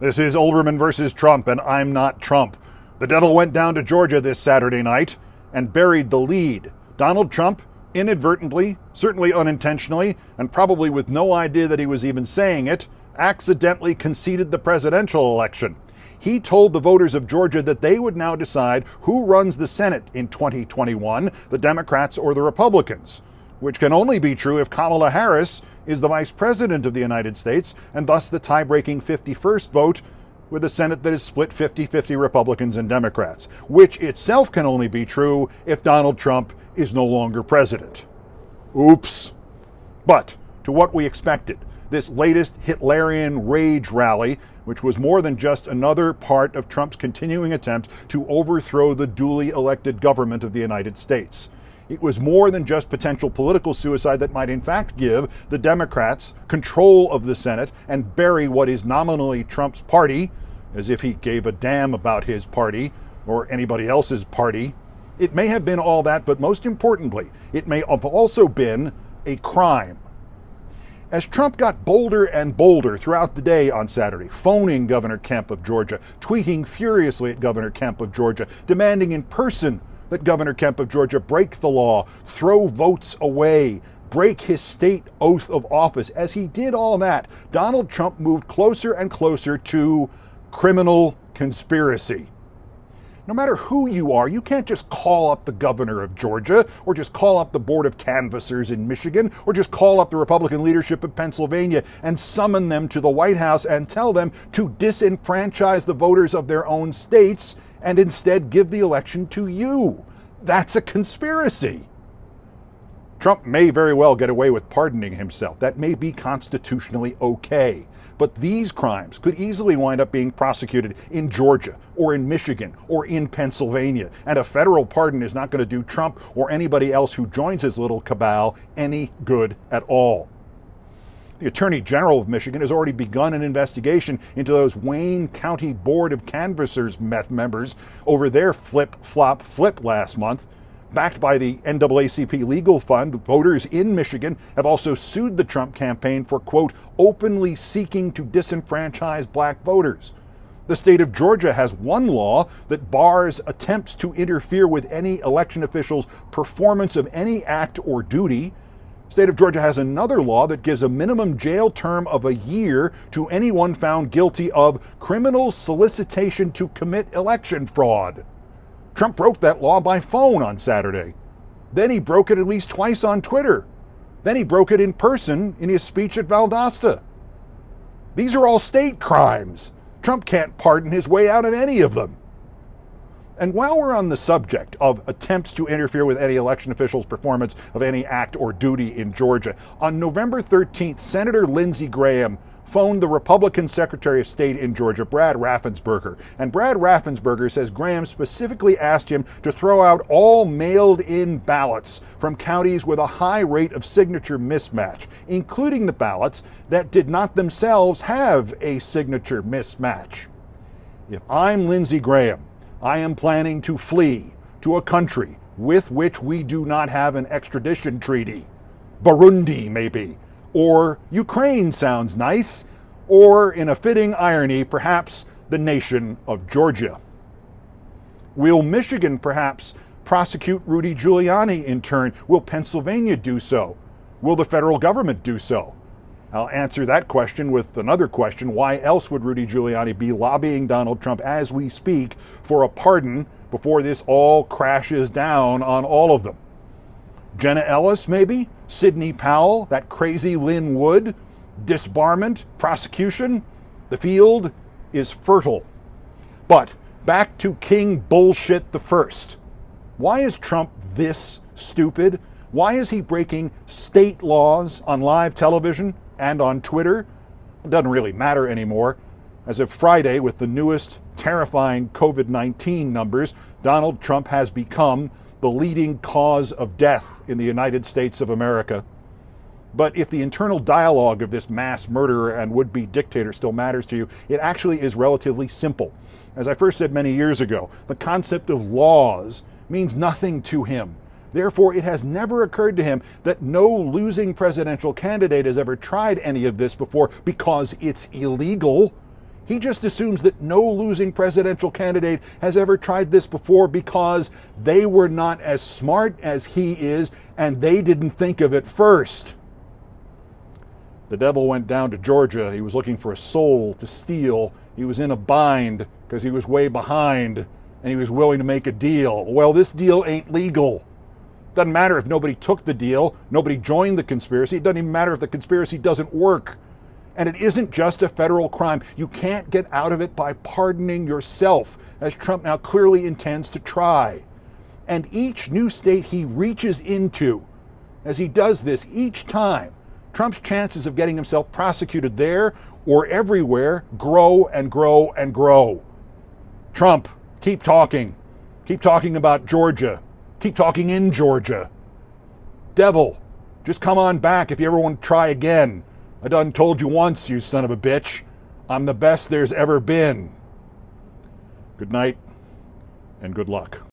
This is Olbermann versus Trump, and I'm not Trump. The devil went down to Georgia this Saturday night and buried the lead. Donald Trump, inadvertently, certainly unintentionally, and probably with no idea that he was even saying it, accidentally conceded the presidential election. He told the voters of Georgia that they would now decide who runs the Senate in 2021, the Democrats or the Republicans, which can only be true if Kamala Harris is the Vice President of the United States, and thus the tie-breaking 51st vote with a Senate that is split 50-50 Republicans and Democrats, which itself can only be true if Donald Trump is no longer president. Oops. But to what we expected, this latest Hitlerian rage rally, which was more than just another part of Trump's continuing attempt to overthrow the duly elected government of the United States. It was more than just potential political suicide that might in fact give the Democrats control of the Senate and bury what is nominally Trump's party, as if he gave a damn about his party or anybody else's party. It may have been all that, but most importantly, it may have also been a crime. As Trump got bolder and bolder throughout the day on Saturday, phoning Governor Kemp of Georgia, tweeting furiously at Governor Kemp of Georgia, demanding in person that Governor Kemp of Georgia break the law, throw votes away, break his state oath of office. As he did all that, Donald Trump moved closer and closer to criminal conspiracy. No matter who you are, you can't just call up the governor of Georgia, or just call up the board of canvassers in Michigan, or just call up the Republican leadership of Pennsylvania and summon them to the White House and tell them to disenfranchise the voters of their own states and instead give the election to you. That's a conspiracy. Trump may very well get away with pardoning himself. That may be constitutionally okay. But these crimes could easily wind up being prosecuted in Georgia or in Michigan or in Pennsylvania. And a federal pardon is not going to do Trump or anybody else who joins his little cabal any good at all. The Attorney General of Michigan has already begun an investigation into those Wayne County Board of Canvassers members over their flip last month. Backed by the NAACP legal fund, voters in Michigan have also sued the Trump campaign for, quote, openly seeking to disenfranchise black voters. The state of Georgia has one law that bars attempts to interfere with any election official's performance of any act or duty. The state of Georgia has another law that gives a minimum jail term of a year to anyone found guilty of criminal solicitation to commit election fraud. Trump broke that law by phone on Saturday. Then he broke it at least twice on Twitter. Then he broke it in person in his speech at Valdosta. These are all state crimes. Trump can't pardon his way out of any of them. And while we're on the subject of attempts to interfere with any election official's performance of any act or duty in Georgia, on November 13th, Senator Lindsey Graham phoned the Republican Secretary of State in Georgia, Brad Raffensperger. And Brad Raffensperger says Graham specifically asked him to throw out all mailed-in ballots from counties with a high rate of signature mismatch, including the ballots that did not themselves have a signature mismatch. If I'm Lindsey Graham, I am planning to flee to a country with which we do not have an extradition treaty. Burundi, maybe. Or Ukraine sounds nice, or in a fitting irony, perhaps the nation of Georgia. Will Michigan perhaps prosecute Rudy Giuliani in turn? Will Pennsylvania do so? Will the federal government do so? I'll answer that question with another question. Why else would Rudy Giuliani be lobbying Donald Trump as we speak for a pardon before this all crashes down on all of them? Jenna Ellis, maybe? Sidney Powell, that crazy Lynn Wood, disbarment, prosecution. The field is fertile. But back to King Bullshit the First. Why is Trump this stupid? Why is he breaking state laws on live television and on Twitter? It doesn't really matter anymore. As of Friday, with the newest terrifying COVID-19 numbers, Donald Trump has become the leading cause of death in the United States of America. But if the internal dialogue of this mass murderer and would-be dictator still matters to you, it actually is relatively simple. As I first said many years ago, the concept of laws means nothing to him. Therefore, it has never occurred to him that no losing presidential candidate has ever tried any of this before because it's illegal. He just assumes that no losing presidential candidate has ever tried this before because they were not as smart as he is and they didn't think of it first. The devil went down to Georgia. He was looking for a soul to steal. He was in a bind because he was way behind and he was willing to make a deal. Well, this deal ain't legal. Doesn't matter if nobody took the deal, nobody joined the conspiracy. It doesn't even matter if the conspiracy doesn't work. And it isn't just a federal crime. You can't get out of it by pardoning yourself, as Trump now clearly intends to try. And each new state he reaches into, as he does this each time, Trump's chances of getting himself prosecuted there or everywhere grow and grow and grow. Trump, keep talking. Keep talking about Georgia. Keep talking in Georgia. Devil, just come on back if you ever want to try again. I done told you once, you son of a bitch. I'm the best there's ever been. Good night and good luck.